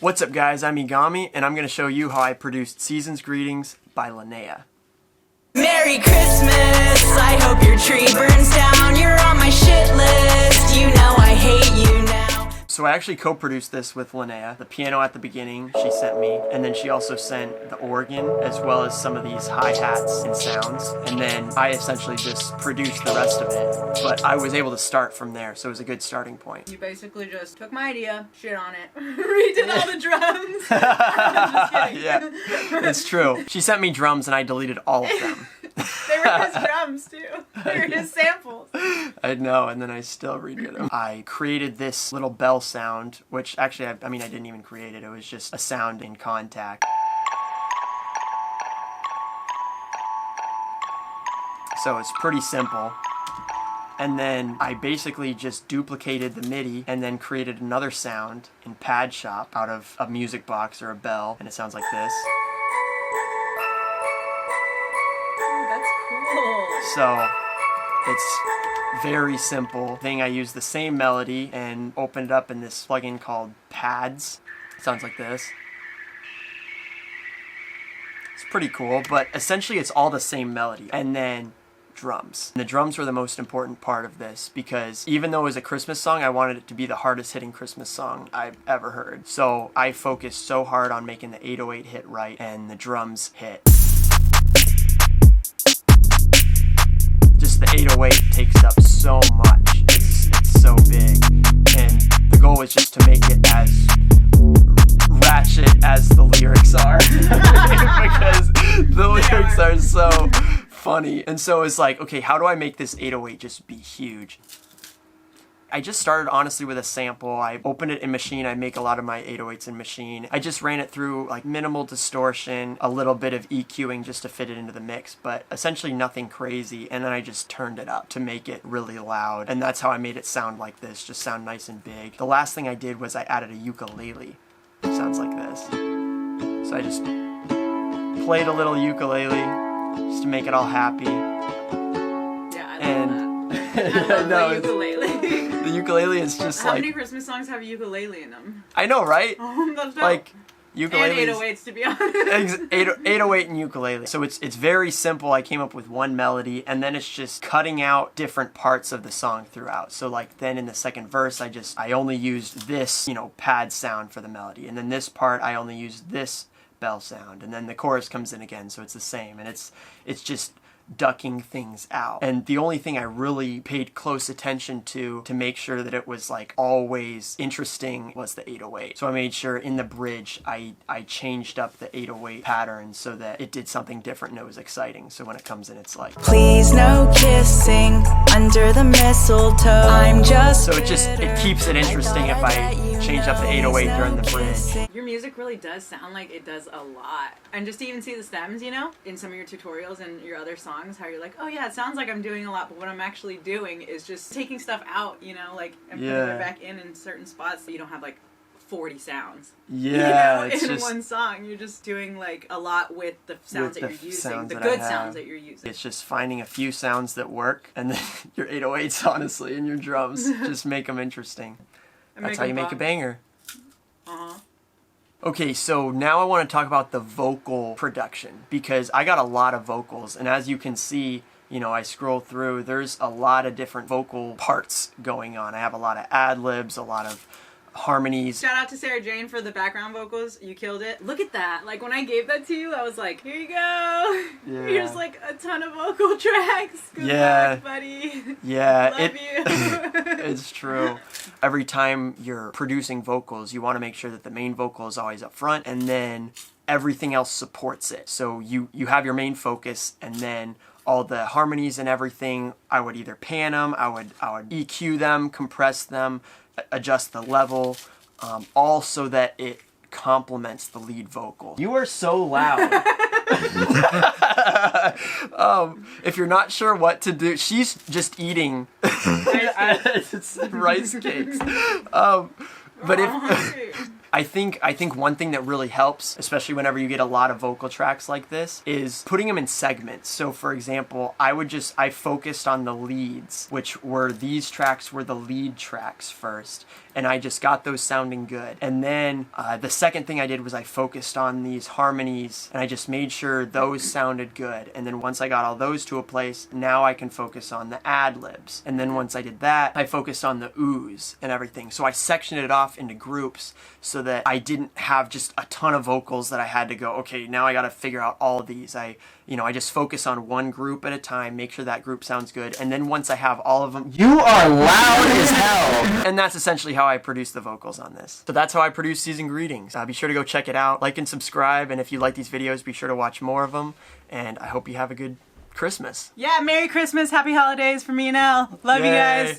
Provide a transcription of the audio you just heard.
What's up guys, I'm Egomi, and I'm going to show you how I produced Season's Greetings by Linneah. Merry Christmas, I hope your tree burns down, you're on my shit list, you know I hate you now. So I actually co-produced this with Linneah. The piano at the beginning she sent me, and then she also sent the organ as well as some of these hi-hats and sounds, and then I essentially just produced the rest of it, but I was able to start from there, so it was a good starting point. You basically just took my idea, shit on it, redid all the drums. I'm just kidding. Yeah, it's true. She sent me drums and I deleted all of them. They were his drums too. They were his samples. I know, and then I still redid them. I created this little bell sound, which actually, I mean, I didn't even create it. It was just a sound in Contact. So it's pretty simple. And then I basically just duplicated the MIDI and then created another sound in Pad Shop out of a music box or a bell, and it sounds like this. So it's very simple thing. I use the same melody and opened it up in this plugin called Pads. It sounds like this. It's pretty cool, but essentially it's all the same melody. And then drums. And the drums were the most important part of this because even though it was a Christmas song, I wanted it to be the hardest hitting Christmas song I've ever heard. So I focused so hard on making the 808 hit right and the drums hit. Just the 808 takes up so much. It's so big. And the goal was just to make it as ratchet as the lyrics are. Because the lyrics are so funny. And so it's like, okay, how do I make this 808 just be huge? I just started honestly with a sample. I opened it in Machine. I make a lot of my 808s in Machine. I just ran it through like minimal distortion, a little bit of EQing just to fit it into the mix, but essentially nothing crazy. And then I just turned it up to make it really loud. And that's how I made it sound like this, just sound nice and big. The last thing I did was I added a ukulele. It sounds like this. So I just played a little ukulele just to make it all happy. Yeah, I love that. I love No, the ukulele. the ukulele is just How like... many Christmas songs have a ukulele in them? I know, right? Oh, that's dope. Like, And ukulele. 808s, to be honest. 808 and ukulele. So it's very simple. I came up with one melody, and then it's just cutting out different parts of the song throughout. So like then in the second verse, I only used this, pad sound for the melody, and then this part I only used this bell sound, and then the chorus comes in again, so it's the same, and it's just ducking things out. And the only thing I really paid close attention to make sure that it was like always interesting was the 808. So I made sure in the bridge I changed up the 808 pattern so that it did something different and it was exciting. So when it comes in, it's like, Please no kissing under the mistletoe. I'm just so it keeps it interesting if I change up the 808 during the bridge. Your music really does sound like it does a lot. And just to even see the stems, in some of your tutorials and your other songs, how you're like, oh yeah, it sounds like I'm doing a lot, but what I'm actually doing is just taking stuff out, and putting it back in certain spots so you don't have like 40 sounds. Yeah, in just, one song. You're just doing like a lot with the sounds that you're using, the that good sounds that you're using. It's just finding a few sounds that work, and then your 808s, honestly, and your drums, just make them interesting. That's how you make a banger. Uh-huh. Okay, so now I want to talk about the vocal production, because I got a lot of vocals, and as you can see, I scroll through, there's a lot of different vocal parts going on. I have a lot of ad-libs, a lot of harmonies. Shout out to Sarah Jane for the background vocals. You killed it. Look at that. Like when I gave that to you, I was like, here you go. Yeah. Here's like a ton of vocal tracks. Good luck, buddy. Yeah. Love you. It's true. Every time you're producing vocals, you want to make sure that the main vocal is always up front, and then everything else supports it. So you have your main focus, and then all the harmonies and everything, I would either pan them, I would EQ them, compress them, adjust the level, all so that it complements the lead vocal. You are so loud. If you're not sure what to do, she's just eating rice cakes. But if I think one thing that really helps, especially whenever you get a lot of vocal tracks like this, is putting them in segments. So for example, I focused on the leads, which were these tracks were the lead tracks first. and I just got those sounding good. And then the second thing I did was I focused on these harmonies, and I just made sure those sounded good. And then once I got all those to a place, now I can focus on the ad-libs. And then once I did that, I focused on the oohs and everything. So I sectioned it off into groups so that I didn't have just a ton of vocals that I had to go, okay, now I got to figure out all of these. I just focus on one group at a time, make sure that group sounds good, and then once I have all of them, you are loud as hell! And that's essentially how I produce the vocals on this. So that's how I produce Season Greetings. Be sure to go check it out, like and subscribe, and if you like these videos, be sure to watch more of them, and I hope you have a good Christmas. Yeah, Merry Christmas, Happy Holidays from me and Elle. Love you Yay. guys.